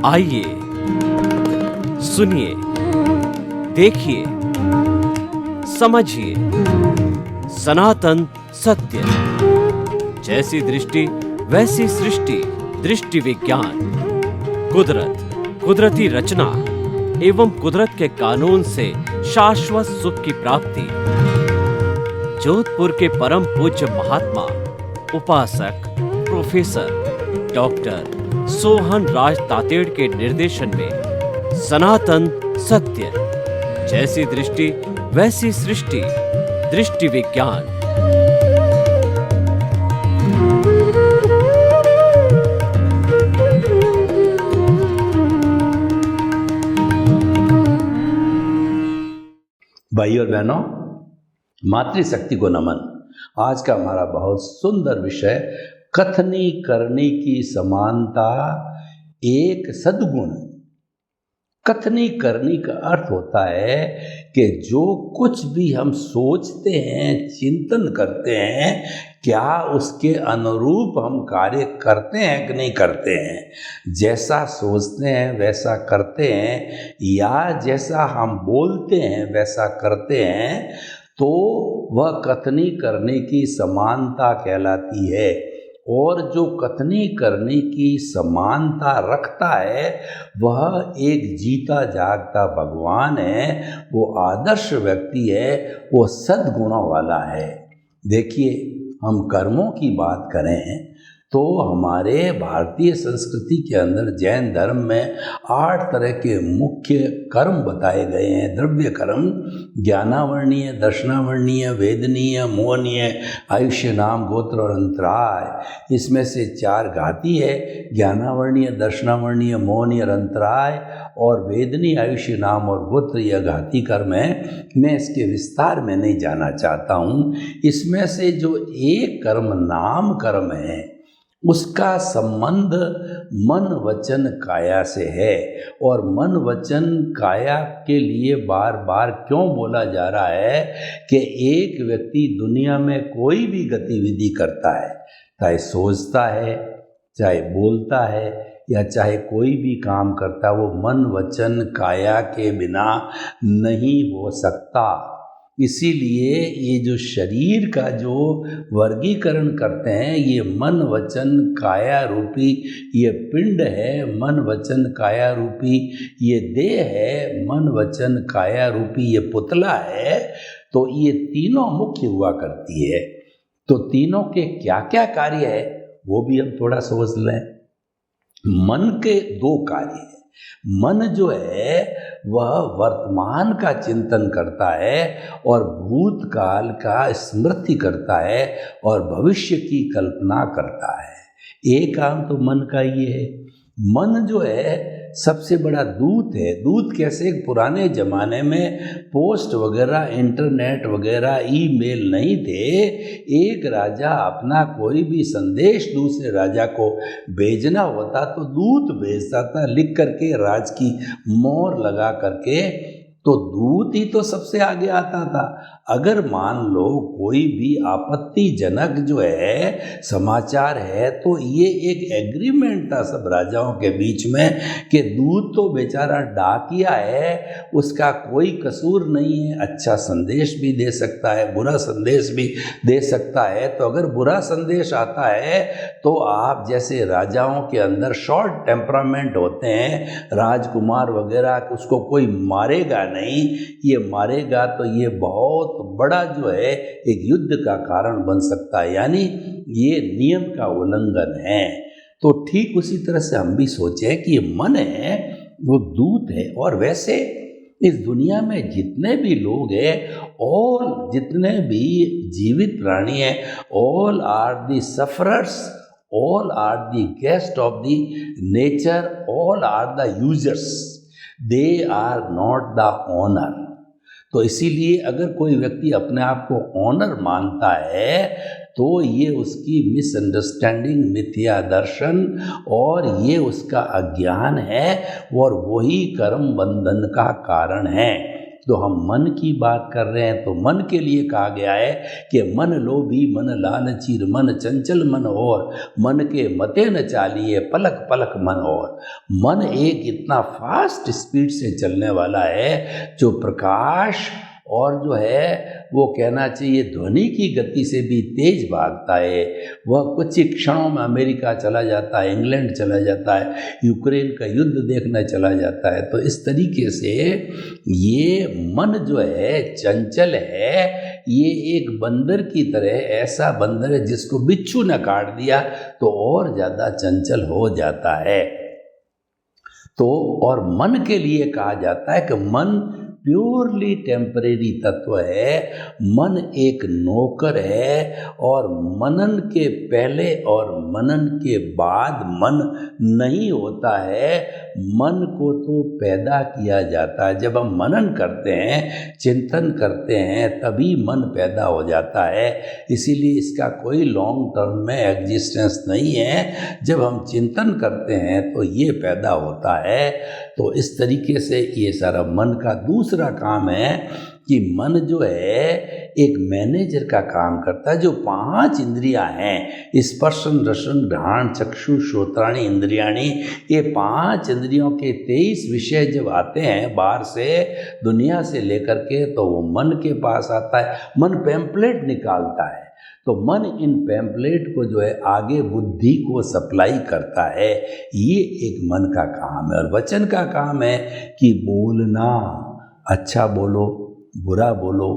आइए सुनिए, देखिए, समझिए सनातन सत्य। जैसी दृष्टि वैसी सृष्टि, दृष्टि विज्ञान। कुदरत, कुदरती रचना एवं कुदरत के कानून से शाश्वत सुख की प्राप्ति। जोधपुर के परम पूज्य महात्मा उपासक प्रोफेसर डॉक्टर सोहन राज तातेड़ के निर्देशन में सनातन सत्य। जैसी दृष्टि वैसी सृष्टि, दृष्टि विज्ञान। भाई और बहनों, मातृशक्ति को नमन। आज का हमारा बहुत सुंदर विषय, कथनी करनी की समानता एक सद्गुण। कथनी करनी का अर्थ होता है कि जो कुछ भी हम सोचते हैं, चिंतन करते हैं, क्या उसके अनुरूप हम कार्य करते हैं कि नहीं करते हैं। जैसा सोचते हैं वैसा करते हैं, या जैसा हम बोलते हैं वैसा करते हैं, तो वह कथनी करने की समानता कहलाती है। और जो कथनी करने की समानता रखता है वह एक जीता जागता भगवान है, वो आदर्श व्यक्ति है, वो सद्गुणों वाला है। देखिए, हम कर्मों की बात करें तो हमारे भारतीय संस्कृति के अंदर जैन धर्म में 8 तरह के मुख्य कर्म बताए गए हैं। द्रव्य कर्म, ज्ञानावर्णीय, दर्शनावर्णीय, वेदनीय, मोहनीय, आयुष्य, नाम, गोत्र और अंतराय। इसमें से 4 घाती है, ज्ञानावर्णीय, दर्शनावर्णीय, मोहनीय और अंतराय, और वेदनीय, आयुष्य, नाम और गोत्र यह घाती कर्म है। मैं इसके विस्तार में नहीं जाना चाहता हूँ। इसमें से जो एक कर्म नाम कर्म है, उसका संबंध मन वचन काया से है। और मन वचन काया के लिए बार बार क्यों बोला जा रहा है कि एक व्यक्ति दुनिया में कोई भी गतिविधि करता है, चाहे सोचता है, चाहे बोलता है, या चाहे कोई भी काम करता है, वो मन वचन काया के बिना नहीं हो सकता। इसीलिए ये जो शरीर का जो वर्गीकरण करते हैं, ये मन वचन काया रूपी ये पिंड है, मन वचन काया रूपी ये देह है, मन वचन काया रूपी ये पुतला है। तो ये तीनों मुख्य हुआ करती है। तो तीनों के क्या क्या कार्य है वो भी हम थोड़ा सोच लें। मन के 2 कार्य हैं। मन जो है वह वर्तमान का चिंतन करता है और भूतकाल का स्मृति करता है और भविष्य की कल्पना करता है। एक काम तो मन का ये है। मन जो है सबसे बड़ा दूत है। दूत कैसे? पुराने ज़माने में पोस्ट वगैरह, इंटरनेट वगैरह, ईमेल नहीं थे। एक राजा अपना कोई भी संदेश दूसरे राजा को भेजना होता तो दूत भेजता था, लिख करके, राज की मोहर लगा करके। तो दूत ही तो सबसे आगे आता था। अगर मान लो कोई भी आपत्तिजनक जो है समाचार है, तो ये एक एग्रीमेंट था सब राजाओं के बीच में कि दूत तो बेचारा डाकिया है, उसका कोई कसूर नहीं है, अच्छा संदेश भी दे सकता है, बुरा संदेश भी दे सकता है। तो अगर बुरा संदेश आता है तो आप जैसे राजाओं के अंदर शॉर्ट टेम्परामेंट होते हैं, राजकुमार वगैरह, उसको कोई मारेगा नहीं। ये मारेगा तो ये बहुत बड़ा जो है एक युद्ध का कारण बन सकता है, यानी ये नियम का उल्लंघन है। तो ठीक उसी तरह से हम भी सोचें कि ये मन है वो दूत है। और वैसे इस दुनिया में जितने भी लोग हैं और जितने भी जीवित प्राणी हैं, all are the sufferers, all are the guest of the nature, all are the users, they are not the owner. तो इसीलिए अगर कोई व्यक्ति अपने आप को ऑनर मानता है तो ये उसकी मिसअंडरस्टैंडिंग, मिथ्या दर्शन, और ये उसका अज्ञान है, और वही कर्म बंधन का कारण है। तो हम मन की बात कर रहे हैं, तो मन के लिए कहा गया है कि मन लोभी मन लालची मन चंचल मन और मन के मते न चालिए पलक पलक मन और। मन एक इतना फास्ट स्पीड से चलने वाला है जो प्रकाश और जो है वो कहना चाहिए ध्वनि की गति से भी तेज भागता है। वह कुछ ही क्षणों में अमेरिका चला जाता है, इंग्लैंड चला जाता है, यूक्रेन का युद्ध देखने चला जाता है। तो इस तरीके से ये मन जो है चंचल है, ये एक बंदर की तरह, ऐसा बंदर है जिसको बिच्छू ने काट दिया तो और ज़्यादा चंचल हो जाता है। तो और मन के लिए कहा जाता है कि मन प्योरली टेम्परेरी तत्व है, मन एक नौकर है और मनन के पहले और मनन के बाद मन नहीं होता है। मन को तो पैदा किया जाता है, जब हम मनन करते हैं, चिंतन करते हैं, तभी मन पैदा हो जाता है। इसीलिए इसका कोई लॉन्ग टर्म में एग्जिस्टेंस नहीं है। जब हम चिंतन करते हैं तो ये पैदा होता है। तो इस तरीके से ये सारा मन का दूसरा काम है कि मन जो है एक मैनेजर का काम करता है। जो 5 इंद्रियां हैं, स्पर्शन रसन घ्राण चक्षु श्रोत्राणी इंद्रियाणी, ये 5 इंद्रियों के 23 विषय जब आते हैं बाहर से, दुनिया से लेकर के, तो वो मन के पास आता है। मन पैम्पलेट निकालता है, तो मन इन पैम्पलेट को जो है आगे बुद्धि को सप्लाई करता है। ये एक मन का काम है। और वचन का काम है कि बोलना, अच्छा बोलो बुरा बोलो।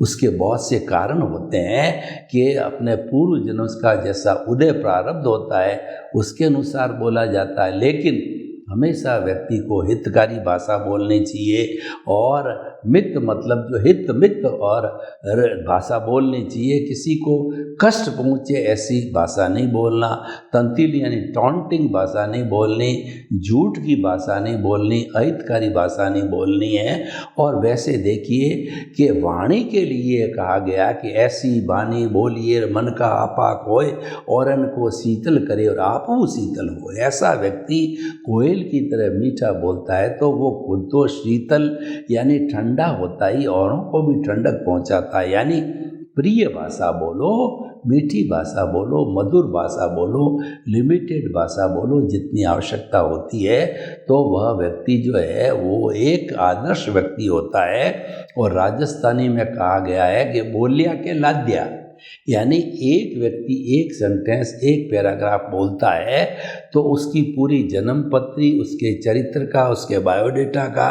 उसके बहुत से कारण होते हैं कि अपने पूर्व जन्म का जैसा उदय प्रारब्ध होता है उसके अनुसार बोला जाता है, लेकिन हमेशा व्यक्ति को हितकारी भाषा बोलनी चाहिए और मित मतलब जो हित मित और भाषा बोलनी चाहिए। किसी को कष्ट पहुँचे ऐसी भाषा नहीं बोलना, तंतीली यानी टॉन्टिंग भाषा नहीं बोलनी, झूठ की भाषा नहीं बोलनी, अहितकारी भाषा नहीं बोलनी है। और वैसे देखिए कि वाणी के लिए कहा गया कि ऐसी वाणी बोलिए मन का आपाक होए औरन को शीतल करे और आपू शीतल हो। ऐसा व्यक्ति कोयल की तरह मीठा बोलता है तो वो खुद तो शीतल यानी ठंडा होता ही, औरों को भी ठंडक पहुंचाता है। यानी प्रिय भाषा बोलो, मीठी भाषा बोलो, मधुर भाषा बोलो, लिमिटेड भाषा बोलो जितनी आवश्यकता होती है। तो वह व्यक्ति जो है वो एक आदर्श व्यक्ति होता है। और राजस्थानी में कहा गया है कि बोलिया के लाद्या, यानी एक व्यक्ति एक सेंटेंस एक पैराग्राफ बोलता है तो उसकी पूरी जन्म पत्री, उसके चरित्र का, उसके बायोडेटा का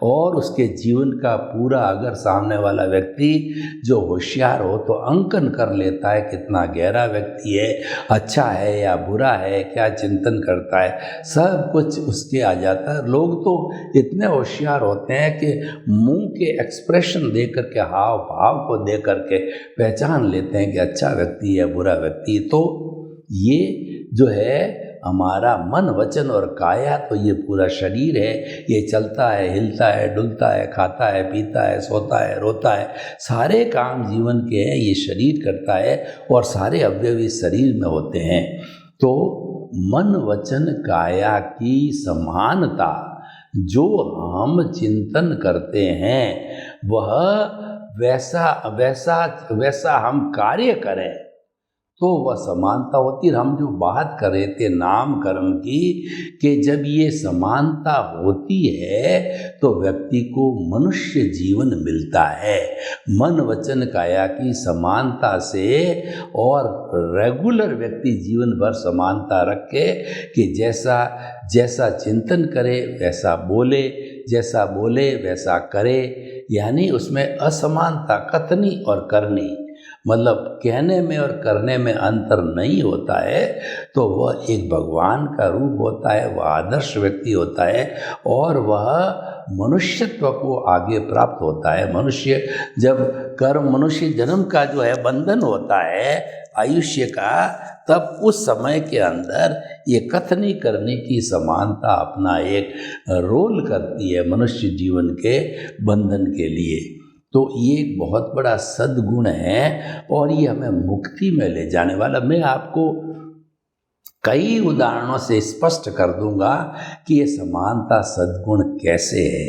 और उसके जीवन का पूरा अगर सामने वाला व्यक्ति जो होशियार हो तो अंकन कर लेता है कितना गहरा व्यक्ति है, अच्छा है या बुरा है, क्या चिंतन करता है, सब कुछ उसके आ जाता है। लोग तो इतने होशियार होते हैं कि मुंह के एक्सप्रेशन दे करके, हाव भाव को दे करके पहचान लेते हैं कि अच्छा व्यक्ति है बुरा व्यक्ति। तो ये जो है हमारा मन वचन और काया, तो ये पूरा शरीर है, ये चलता है, हिलता है, डुलता है, खाता है, पीता है, सोता है, रोता है, सारे काम जीवन के हैं ये शरीर करता है और सारे अवयव इस शरीर में होते हैं। तो मन वचन काया की समानता जो हम चिंतन करते हैं वह वैसा हम कार्य करें तो वह समानता होती है। हम जो बात कर रहे थे नाम कर्म की, कि जब ये समानता होती है तो व्यक्ति को मनुष्य जीवन मिलता है। मन वचन काया की समानता से और रेगुलर व्यक्ति जीवन भर समानता रखे कि जैसा चिंतन करे वैसा बोले, जैसा बोले वैसा करे, यानी उसमें असमानता कथनी और करनी, मतलब कहने में और करने में अंतर नहीं होता है। तो वह एक भगवान का रूप होता है, वह आदर्श व्यक्ति होता है और वह मनुष्यत्व को आगे प्राप्त होता है। मनुष्य जन्म का जो है बंधन होता है आयुष्य का, तब उस समय के अंदर ये कथनी करने की समानता अपना एक रोल करती है मनुष्य जीवन के बंधन के लिए। तो ये एक बहुत बड़ा सद्गुण है और ये हमें मुक्ति में ले जाने वाला। मैं आपको कई उदाहरणों से स्पष्ट कर दूंगा कि ये समानता सद्गुण कैसे है।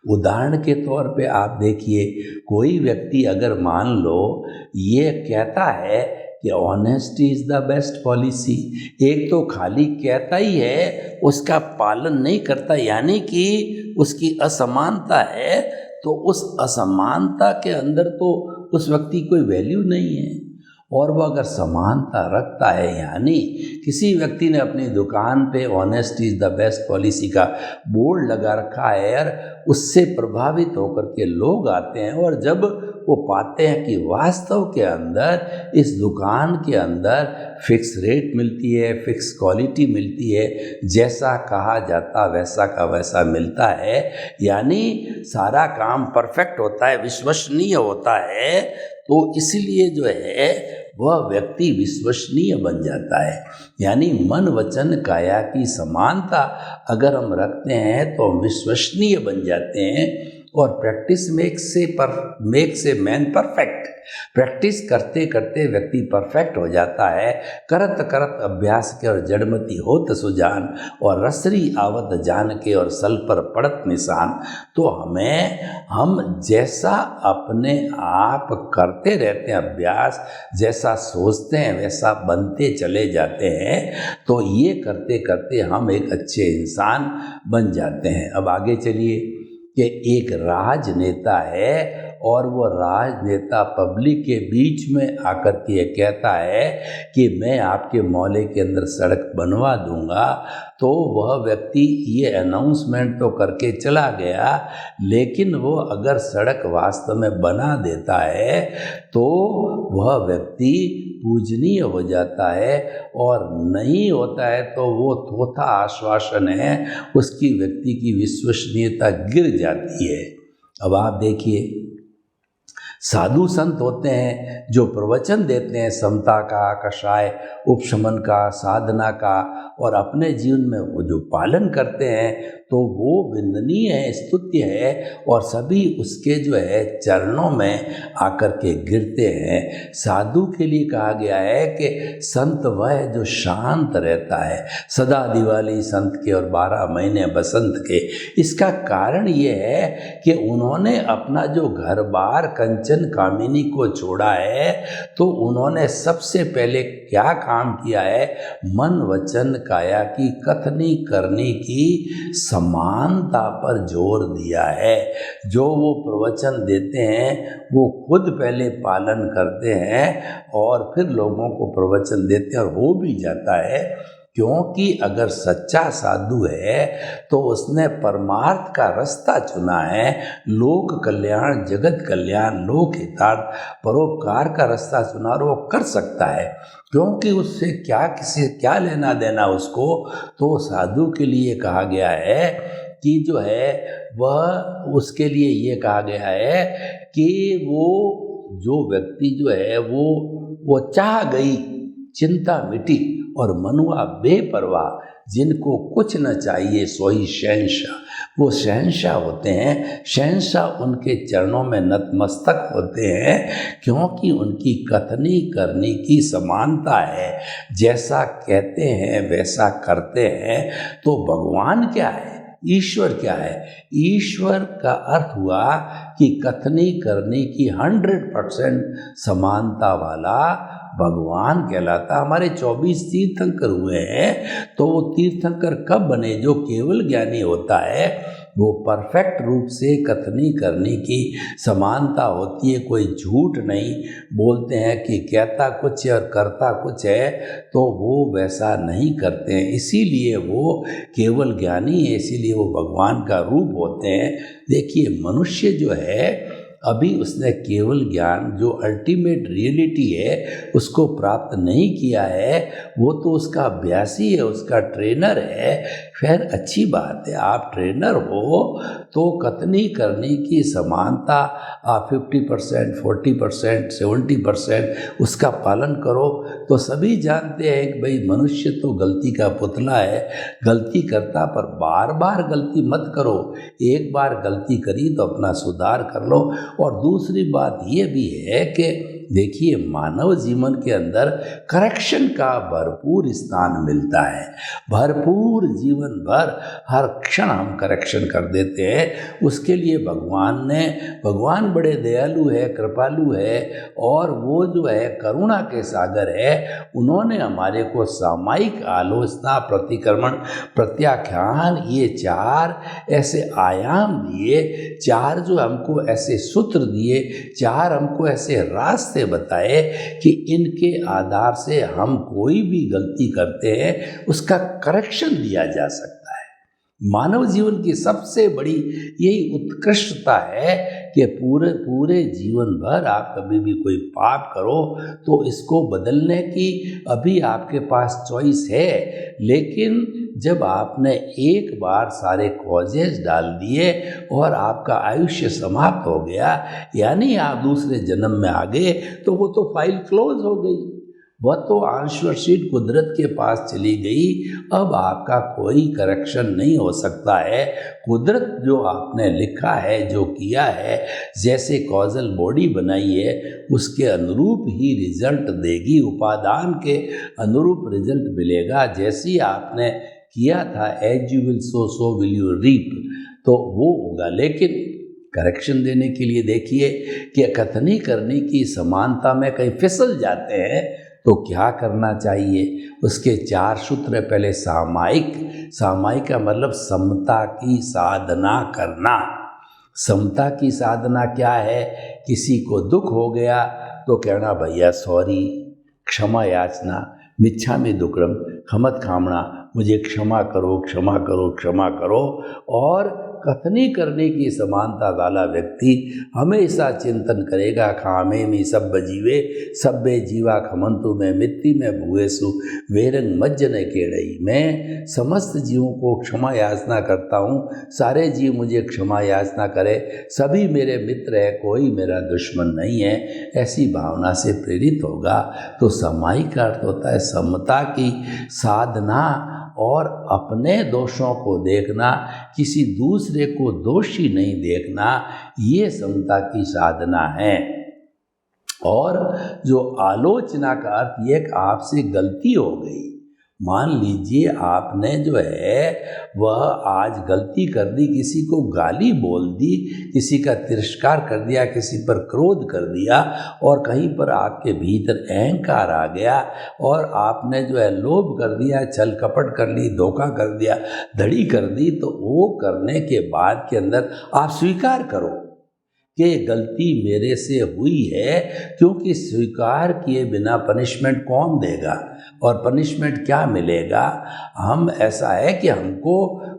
उदाहरण के तौर पे आप देखिए, कोई व्यक्ति अगर मान लो ये कहता है कि honesty is the best policy, एक तो खाली कहता ही है, उसका पालन नहीं करता, यानी कि उसकी असमानता है, तो उस असमानता के अंदर तो उस व्यक्ति कोई वैल्यू नहीं है। और वो अगर समानता रखता है, यानी किसी व्यक्ति ने अपनी दुकान पे honesty is the best policy का बोर्ड लगा रखा है और उससे प्रभावित होकर के लोग आते हैं, और जब वो पाते हैं कि वास्तव के अंदर इस दुकान के अंदर फिक्स रेट मिलती है, फिक्स क्वालिटी मिलती है, जैसा कहा जाता वैसा का वैसा मिलता है, यानी सारा काम परफेक्ट होता है, विश्वसनीय होता है, तो इसलिए जो है वह व्यक्ति विश्वसनीय बन जाता है। यानी मन वचन काया की समानता अगर हम रखते हैं तो हम विश्वसनीय बन जाते हैं। और प्रैक्टिस मेक से मैन परफेक्ट, प्रैक्टिस करते करते व्यक्ति परफेक्ट हो जाता है। करत करत अभ्यास के और जड़मती होत सुजान, और रसरी आवत जान के और सल पर पड़त निशान। तो हम जैसा अपने आप करते रहते हैं अभ्यास, जैसा सोचते हैं वैसा बनते चले जाते हैं, तो ये करते करते हम एक अच्छे इंसान बन जाते हैं। अब आगे चलिए कि एक राजनेता है और वो राजनेता पब्लिक के बीच में आकर के ये कहता है कि मैं आपके मोहल्ले के अंदर सड़क बनवा दूंगा। तो वह व्यक्ति ये अनाउंसमेंट तो करके चला गया, लेकिन वो अगर सड़क वास्तव में बना देता है तो वह व्यक्ति पूजनीय हो जाता है, और नहीं होता है तो वो थोथा आश्वासन है, उसकी व्यक्ति की विश्वसनीयता गिर जाती है। अब आप देखिए, साधु संत होते हैं जो प्रवचन देते हैं समता का, कषाय, उपशमन का, साधना का, और अपने जीवन में वो जो पालन करते हैं तो वो वंदनीय है, स्तुत्य है, और सभी उसके जो है चरणों में आकर के गिरते हैं। साधु के लिए कहा गया है कि संत वह है जो शांत रहता है, सदा दिवाली संत के और 12 महीने बसंत के। इसका कारण ये है कि उन्होंने अपना जो घर बार कंचन कामिनी को छोड़ा है, तो उन्होंने सबसे पहले क्या काम किया है, मन वचन काया की कथनी करने की समानता पर जोर दिया है। जो वो प्रवचन देते हैं वो खुद पहले पालन करते हैं और फिर लोगों को प्रवचन देते हैं, और हो भी जाता है। क्योंकि अगर सच्चा साधु है तो उसने परमार्थ का रास्ता चुना है, लोक कल्याण, जगत कल्याण, लोक हितार्थ, परोपकार का रास्ता चुना, और वो कर सकता है। क्योंकि उससे क्या लेना देना उसको। तो साधु के लिए कहा गया है कि जो है वह, उसके लिए ये कहा गया है कि वो जो व्यक्ति जो है वो चाह गई चिंता मिटी, और मनुआ बेपरवाह, जिनको कुछ न चाहिए सोई शहंशाह। वो शहंशाह होते हैं, शहंशाह उनके चरणों में नतमस्तक होते हैं, क्योंकि उनकी कथनी करने की समानता है। जैसा कहते हैं वैसा करते हैं। तो भगवान क्या है, ईश्वर क्या है? ईश्वर का अर्थ हुआ कि कथनी करने की 100% समानता वाला भगवान कहलाता। हमारे 24 तीर्थंकर हुए हैं, तो वो तीर्थंकर कब बने? जो केवल ज्ञानी होता है वो परफेक्ट रूप से कथनी करने की समानता होती है। कोई झूठ नहीं बोलते हैं कि कहता कुछ है और करता कुछ है, तो वो वैसा नहीं करते हैं। इसीलिए वो केवल ज्ञानी है, इसीलिए वो भगवान का रूप होते हैं। देखिए, मनुष्य जो है अभी उसने केवल ज्ञान, जो अल्टीमेट रियलिटी है, उसको प्राप्त नहीं किया है। वो तो उसका अभ्यासी है, उसका ट्रेनर है। खैर, अच्छी बात है, आप ट्रेनर हो तो कथनी करने की समानता आप 50%, 40%, 70% उसका पालन करो। तो सभी जानते हैं कि भाई मनुष्य तो गलती का पुतला है, गलती करता, पर बार बार गलती मत करो। एक बार गलती करी तो अपना सुधार कर लो। और दूसरी बात ये भी है कि देखिए मानव जीवन के अंदर करेक्शन का भरपूर स्थान मिलता है। भरपूर जीवन भर हर क्षण हम करेक्शन कर देते हैं। उसके लिए भगवान बड़े दयालु है, कृपालु है, और वो जो है करुणा के सागर है। उन्होंने हमारे को सामायिक आलोचना, प्रतिक्रमण, प्रत्याख्यान, ये 4 ऐसे आयाम दिए, 4 जो हमको ऐसे सूत्र दिए, 4 हमको ऐसे रास्ते बताए कि इनके आधार से हम कोई भी गलती करते हैं उसका करेक्शन दिया जा सकता है। मानव जीवन की सबसे बड़ी यही उत्कृष्टता है कि पूरे जीवन भर आप कभी भी कोई पाप करो तो इसको बदलने की अभी आपके पास चॉइस है, लेकिन जब आपने एक बार सारे कॉजेज डाल दिए और आपका आयुष्य समाप्त हो गया, यानी आप दूसरे जन्म में आ गए, तो वो तो फाइल क्लोज हो गई, वह तो आंसर शीट कुदरत के पास चली गई। अब आपका कोई करेक्शन नहीं हो सकता है। कुदरत जो आपने लिखा है, जो किया है, जैसे कॉजल बॉडी बनाई है उसके अनुरूप ही रिजल्ट देगी, उपादान के अनुरूप रिजल्ट मिलेगा। जैसी आपने किया था, as you will sow so will you reap, तो वो होगा। लेकिन करेक्शन देने के लिए देखिए कि कथनी करने की समानता में कहीं फिसल जाते हैं तो क्या करना चाहिए। उसके 4 सूत्र। पहले सामायिक का मतलब समता की साधना करना। समता की साधना क्या है? किसी को दुख हो गया तो कहना भैया सॉरी, क्षमा याचना, मिच्छामि दुक्कडम, खमत खामना, मुझे क्षमा करो, क्षमा करो, क्षमा करो। और कथनी करने की समानता वाला व्यक्ति हमेशा चिंतन करेगा, खामे में सब जीवे सब्बे जीवा खमंतु में मिट्टी में भुएसु वेरंग मज्जन केड़ई। मैं समस्त जीवों को क्षमा याचना करता हूँ, सारे जीव मुझे क्षमा याचना करे, सभी मेरे मित्र है, कोई मेरा दुश्मन नहीं है, ऐसी भावना से प्रेरित होगा। तो सामायिक का अर्थ होता है समता की साधना और अपने दोषों को देखना, किसी दूसरे को दोषी नहीं देखना, ये समता की साधना है। और जो आलोचना का अर्थ ये कि आपसे गलती हो गई, मान लीजिए आपने जो है वह आज गलती कर दी, किसी को गाली बोल दी, किसी का तिरस्कार कर दिया, किसी पर क्रोध कर दिया, और कहीं पर आपके भीतर अहंकार आ गया और आपने जो है लोभ कर दिया, छल कपट कर ली, धोखा कर दिया, धड़ी कर दी, तो वो करने के बाद के अंदर आप स्वीकार करो कि गलती मेरे से हुई है, क्योंकि स्वीकार किए बिना पनिशमेंट कौन देगा और पनिशमेंट क्या मिलेगा। हम ऐसा है कि हमको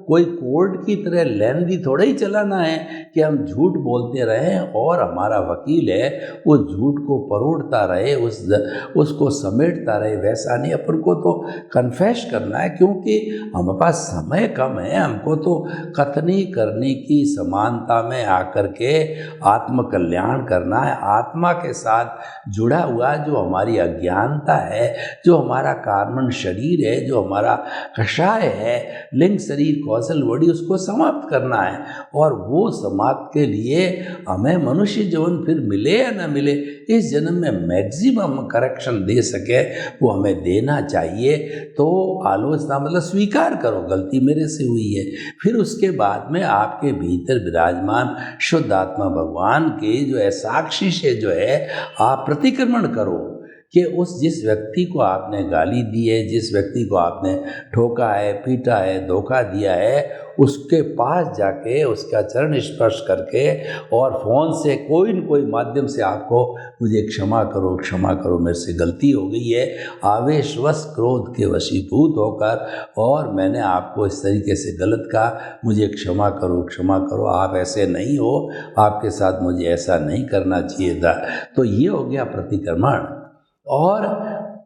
कोई कोर्ट की तरह लेंदी थोड़ा ही चलाना है कि हम झूठ बोलते रहें और हमारा वकील है वो झूठ को परोड़ता रहे, उसको समेटता रहे, वैसा नहीं। अपन को तो कन्फेस करना है, क्योंकि हमारे पास समय कम है। हमको तो कथनी करने की समानता में आकर के आत्म कल्याण करना है। आत्मा के साथ जुड़ा हुआ जो हमारी अज्ञानता है, जो हमारा कार्बन शरीर है, जो हमारा कषाय है, लिंग शरीर कौशल बॉडी, उसको समाप्त करना है। और वो समाप्त के लिए हमें मनुष्य जीवन फिर मिले या ना मिले, इस जन्म में मैक्सिमम करेक्शन दे सके वो हमें देना चाहिए। तो आलोचना मतलब स्वीकार करो गलती मेरे से हुई है। फिर उसके बाद में आपके भीतर विराजमान शुद्ध आत्मा भगवान के जो है साक्षी से जो है आप प्रतिक्रमण करो कि जिस व्यक्ति को आपने गाली दी है, जिस व्यक्ति को आपने ठोका है, पीटा है, धोखा दिया है, उसके पास जाके उसका चरण स्पर्श करके और फ़ोन से कोई न कोई माध्यम से आपको मुझे क्षमा करो, क्षमा करो, मेरे से गलती हो गई है, आवेशवश क्रोध के वशीभूत होकर और मैंने आपको इस तरीके से गलत कहा, मुझे क्षमा करो, क्षमा करो, आप ऐसे नहीं हो, आपके साथ मुझे ऐसा नहीं करना चाहिए था। तो ये हो गया प्रतिक्रमण। और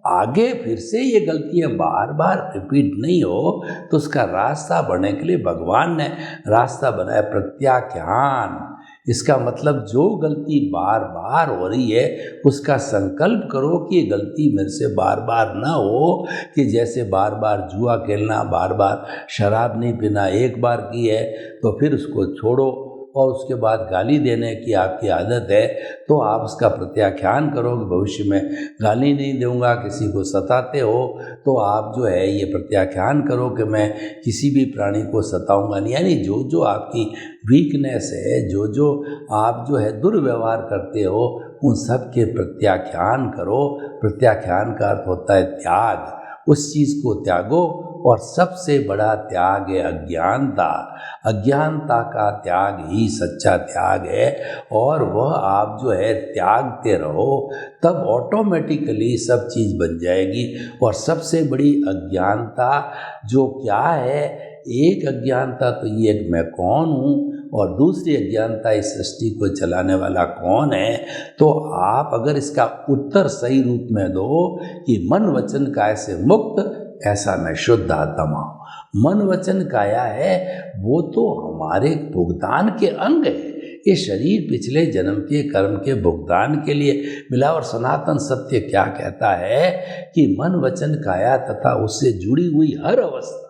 आगे फिर से ये गलतियां बार बार रिपीट नहीं हो तो उसका रास्ता बनने के लिए भगवान ने रास्ता बनाया प्रत्याख्यान। इसका मतलब जो गलती बार बार हो रही है उसका संकल्प करो कि ये गलती मेरे से बार बार ना हो, कि जैसे बार बार जुआ खेलना, बार बार शराब नहीं पीना, एक बार की है तो फिर उसको छोड़ो, और उसके बाद गाली देने की आपकी आदत है तो आप उसका प्रत्याख्यान करो कि भविष्य में गाली नहीं दूंगा। किसी को सताते हो तो आप जो है ये प्रत्याख्यान करो कि मैं किसी भी प्राणी को सताऊंगा नहीं। यानी जो जो आपकी वीकनेस है, जो जो आप जो है दुर्व्यवहार करते हो, उन सब के प्रत्याख्यान करो। प्रत्याख्यान का अर्थ होता है त्याग। उस चीज़ को त्यागो और सबसे बड़ा त्याग है अज्ञानता। अज्ञानता का त्याग ही सच्चा त्याग है और वह आप जो है त्यागते रहो, तब ऑटोमेटिकली सब चीज़ बन जाएगी। और सबसे बड़ी अज्ञानता जो क्या है, एक अज्ञानता तो ये कि मैं कौन हूँ, और दूसरी अज्ञानता इस सृष्टि को चलाने वाला कौन है। तो आप अगर इसका उत्तर सही रूप में दो कि मन वचन काया से मुक्त, ऐसा मैं शुद्ध आत्मा हूँ। मन वचन काया है वो तो हमारे भुगतान के अंग है। ये शरीर पिछले जन्म के कर्म के भुगतान के लिए मिला। और सनातन सत्य क्या कहता है कि मन वचन काया तथा उससे जुड़ी हुई हर अवस्था,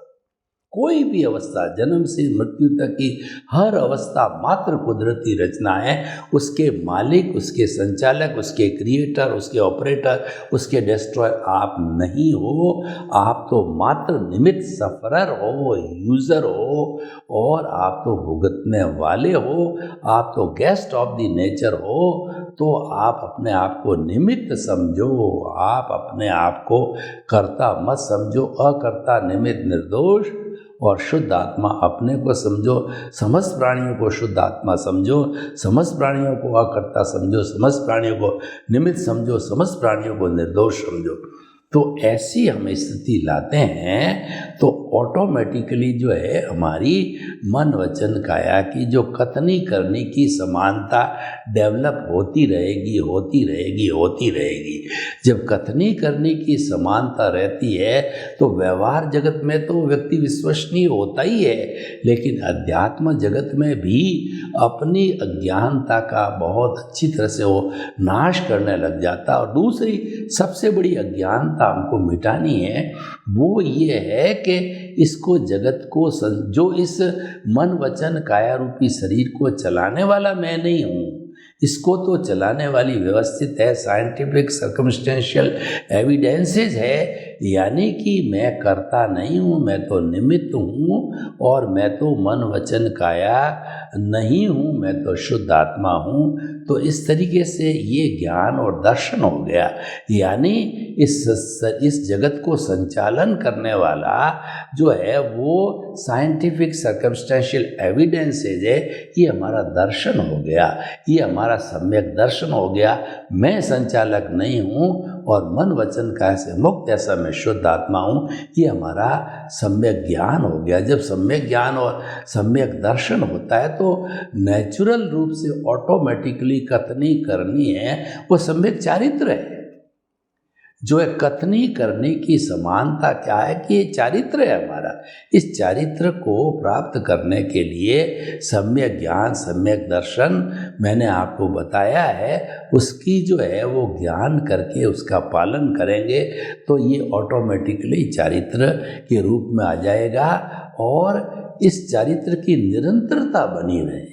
कोई भी अवस्था, जन्म से मृत्यु तक की हर अवस्था मात्र कुदरती रचना है। उसके मालिक, उसके संचालक, उसके क्रिएटर, उसके ऑपरेटर, उसके डिस्ट्रॉयर आप नहीं हो। आप तो मात्र निमित्त सफरर हो, यूज़र हो, और आप तो भुगतने वाले हो। आप तो गेस्ट ऑफ द नेचर हो। तो आप अपने आप को निमित्त समझो, आप अपने आप को कर्ता मत समझो। अकर्ता, निमित्त, निर्दोष और शुद्ध आत्मा अपने को समझो। समस्त प्राणियों को शुद्ध आत्मा समझो, समस्त प्राणियों को अकर्ता समझो, समस्त प्राणियों को निमित्त समझो, समस्त प्राणियों को निर्दोष समझो। तो ऐसी हम स्थिति लाते हैं तो ऑटोमेटिकली जो है हमारी मन वचन काया की जो कथनी करने की समानता डेवलप होती रहेगी, होती रहेगी, होती रहेगी। जब कथनी करने की समानता रहती है तो व्यवहार जगत में तो व्यक्ति विश्वसनीय होता ही है, लेकिन अध्यात्म जगत में भी अपनी अज्ञानता का बहुत अच्छी तरह से वो नाश करने लग जाता। और दूसरी सबसे बड़ी अज्ञानता हमको मिटानी है, वो ये है कि इसको जगत को जो इस मन वचन काया रूपी शरीर को चलाने वाला मैं नहीं हूँ। इसको तो चलाने वाली व्यवस्थित है, साइंटिफिक सर्कमस्टेंशियल एविडेंसेस है। यानी कि मैं करता नहीं हूँ, मैं तो निमित्त हूँ, और मैं तो मन वचन काया नहीं हूँ, मैं तो शुद्ध आत्मा हूँ। तो इस तरीके से ये ज्ञान और दर्शन हो गया। यानी इस जगत को संचालन करने वाला जो है वो साइंटिफिक सर्कमस्टेंशियल एविडेंसेज है, ये हमारा दर्शन हो गया, ये हमारा सम्यक दर्शन हो गया। मैं संचालक नहीं हूँ और मन वचन काया से मुक्त, ऐसा मैं शुद्ध आत्मा हूँ, ये हमारा सम्यक ज्ञान हो गया। जब सम्यक ज्ञान और सम्यक दर्शन होता है तो नेचुरल रूप से ऑटोमेटिकली कथनी करनी है वो सम्यक चारित्र है। जो है कथनी करने की समानता क्या है कि ये चारित्र है हमारा। इस चारित्र को प्राप्त करने के लिए सम्यक ज्ञान, सम्यक दर्शन मैंने आपको बताया है, उसकी जो है वो ज्ञान करके उसका पालन करेंगे तो ये ऑटोमेटिकली चारित्र के रूप में आ जाएगा। और इस चारित्र की निरंतरता बनी रहे।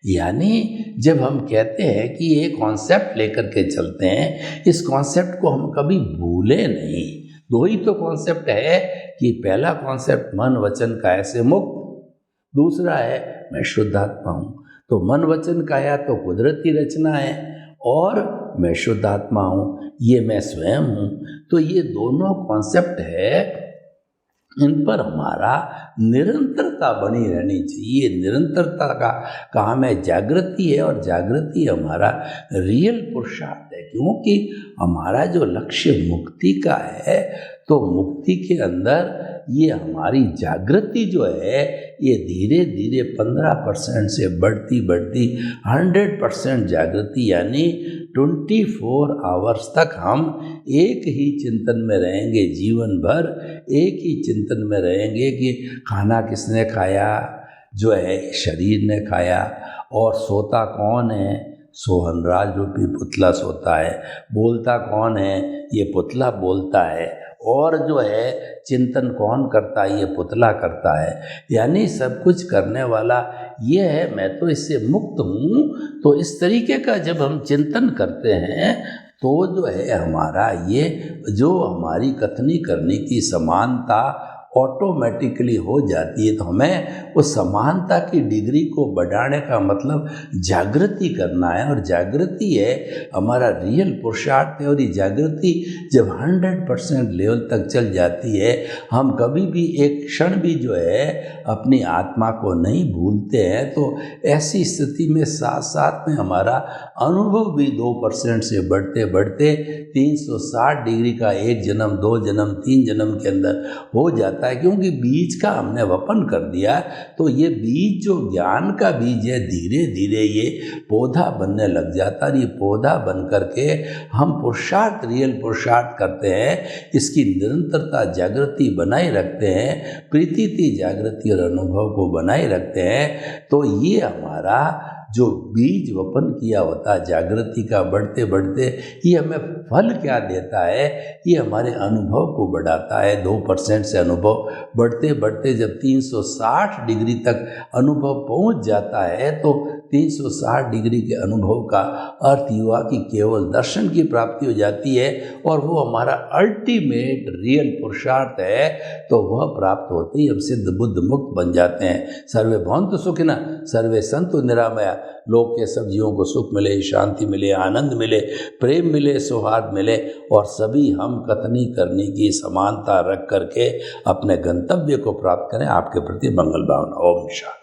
यानी जब हम कहते हैं कि ये कॉन्सेप्ट लेकर के चलते हैं, इस कॉन्सेप्ट को हम कभी भूले नहीं। दो ही तो कॉन्सेप्ट है कि पहला कॉन्सेप्ट मन वचन काया से मुक्त, दूसरा है मैं शुद्ध आत्मा हूँ। तो मन वचन काया तो कुदरती रचना है और मैं शुद्ध आत्मा हूँ, ये मैं स्वयं हूँ। तो ये दोनों कॉन्सेप्ट है, इन पर हमारा निरंतरता बनी रहनी चाहिए। निरंतरता का काम है जागृति है, और जागृति हमारा रियल पुरुषार्थ है, क्योंकि हमारा जो लक्ष्य मुक्ति का है, तो मुक्ति के अंदर ये हमारी जागृति जो है ये धीरे धीरे 15% से बढ़ती बढ़ती 100% जागृति, यानी 24 आवर्स तक हम एक ही चिंतन में रहेंगे। जीवन भर एक ही चिंतन में रहेंगे कि खाना किसने खाया, जो है शरीर ने खाया, और सोता कौन है, सोहनराज रूपी पुतला सोता है। बोलता कौन है? ये पुतला बोलता है। और जो है चिंतन कौन करता है? ये पुतला करता है। यानी सब कुछ करने वाला ये है, मैं तो इससे मुक्त हूँ। तो इस तरीके का जब हम चिंतन करते हैं तो जो है हमारा ये जो हमारी कथनी करने की समानता ऑटोमेटिकली हो जाती है। तो हमें उस समानता की डिग्री को बढ़ाने का मतलब जागृति करना है, और जागृति है हमारा रियल पुरुषार्थ है। और ये जागृति जब 100% लेवल तक चल जाती है, हम कभी भी एक क्षण भी जो है अपनी आत्मा को नहीं भूलते हैं। तो ऐसी स्थिति में साथ साथ में हमारा अनुभव भी 2% से बढ़ते बढ़ते 360 डिग्री का 1 जन्म, 2 जन्म, 3 जन्म के अंदर हो जाता है। क्योंकि बीज का हमने वपन कर दिया, तो ये बीज जो ज्ञान का बीज है, धीरे धीरे ये पौधा बनने लग जाता है। ये पौधा बन करके हम पुरुषार्थ, रियल पुरुषार्थ करते हैं। इसकी निरंतरता जागृति बनाए रखते हैं, प्रीति जागृति और अनुभव को बनाए रखते हैं। तो ये हमारा जो बीज वपन किया होता है जागृति का बढ़ते बढ़ते, ये हमें फल क्या देता है? ये हमारे अनुभव को बढ़ाता है। 2% से अनुभव बढ़ते बढ़ते जब 360 डिग्री तक अनुभव पहुंच जाता है, तो 360 डिग्री के अनुभव का अर्थ हुआ कि केवल दर्शन की प्राप्ति हो जाती है, और वो हमारा अल्टीमेट रियल पुरुषार्थ है। तो वह प्राप्त होते ही हम सिद्ध बुद्ध मुक्त बन जाते हैं। सर्वे भवन्तु सुखिनः, सर्वे सन्तु निरामया। लोक के सब जीवों को सुख मिले, शांति मिले, आनंद मिले, प्रेम मिले, सौहार्द मिले, और सभी हम कथनी करने की समानता रख करके अपने गंतव्य को प्राप्त करें। आपके प्रति मंगल भावना। ओम शांति।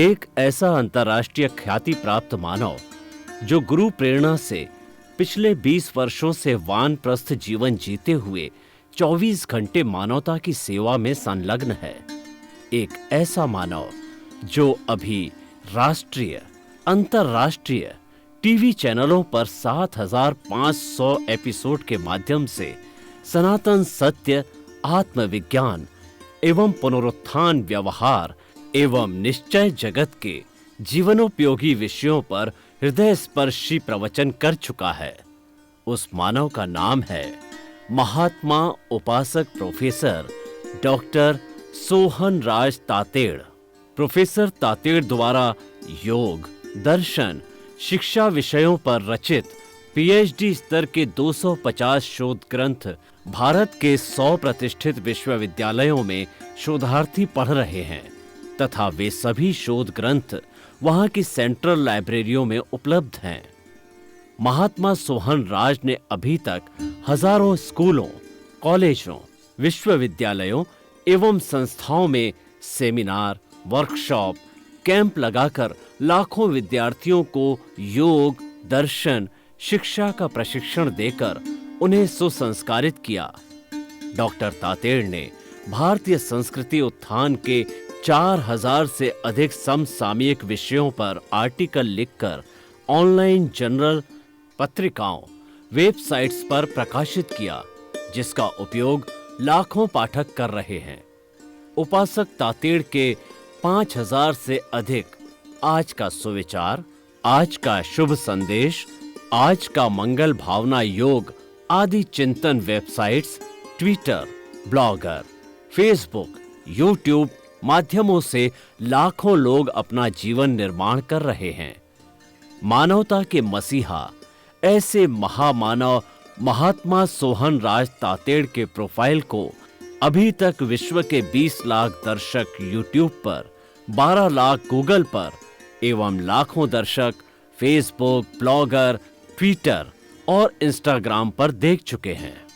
एक ऐसा अंतर्राष्ट्रीय ख्याति प्राप्त मानव जो गुरु प्रेरणा से पिछले 20 वर्षों से वानप्रस्थ जीवन जीते हुए 24 घंटे मानवता की सेवा में संलग्न है। एक ऐसा मानव जो अभी राष्ट्रीय, अंतर्राष्ट्रीय टीवी चैनलों पर 7,500 एपिसोड के माध्यम से सनातन सत्य, आत्मविज्ञान एवं पुनरुत्थान, व्यवहार एवं निश्चय जगत के जीवनोपयोगी विषयों पर हृदय स्पर्शी प्रवचन कर चुका है। उस मानव का नाम है महात्मा उपासक professor doctor Sohanraj Tated. Professor Tated द्वारा योग, दर्शन, शिक्षा विषयों पर रचित पीएचडी स्तर के 250 शोध ग्रंथ भारत के 100 प्रतिष्ठित विश्वविद्यालयों में शोधार्थी पढ़ रहे हैं, तथा वे सभी शोध ग्रंथ वहां की सेंट्रल लाइब्रेरियों में उपलब्ध हैं। महात्मा सोहनराज ने अभी तक हजारों स्कूलों, कॉलेजों, विश्वविद्यालयों एवं संस्थाओं में सेमिनार, वर्कशॉप, कैंप लगाकर लाखों विद्यार्थियों को योग, दर्शन, शिक्षा का प्रशिक्षण देकर उन्हें सुसंस्कारित किया। डॉक्टर तातेड़ ने भारतीय संस्कृति उत्थान के 4000 से अधिक समसामयिक विषयों पर आर्टिकल लिखकर ऑनलाइन जर्नल, पत्रिकाओं, वेबसाइट्स पर प्रकाशित किया, जिसका उपयोग लाखों पाठक कर रहे हैं। उपासक तातेड़ के 5000 से अधिक आज का सुविचार, आज का शुभ संदेश, आज का मंगल भावना योग आदि चिंतन websites, Twitter, blogger, Facebook, YouTube माध्यमों से लाखों लोग अपना जीवन निर्माण कर रहे हैं। मानवता के मसीहा ऐसे महामानव महात्मा सोहनराज तातेड़ के प्रोफाइल को अभी तक विश्व के 20 लाख दर्शक यूट्यूब पर, 12 लाख गूगल पर एवं लाखों दर्शक फेसबुक, ब्लॉगर, ट्विटर और इंस्टाग्राम पर देख चुके हैं।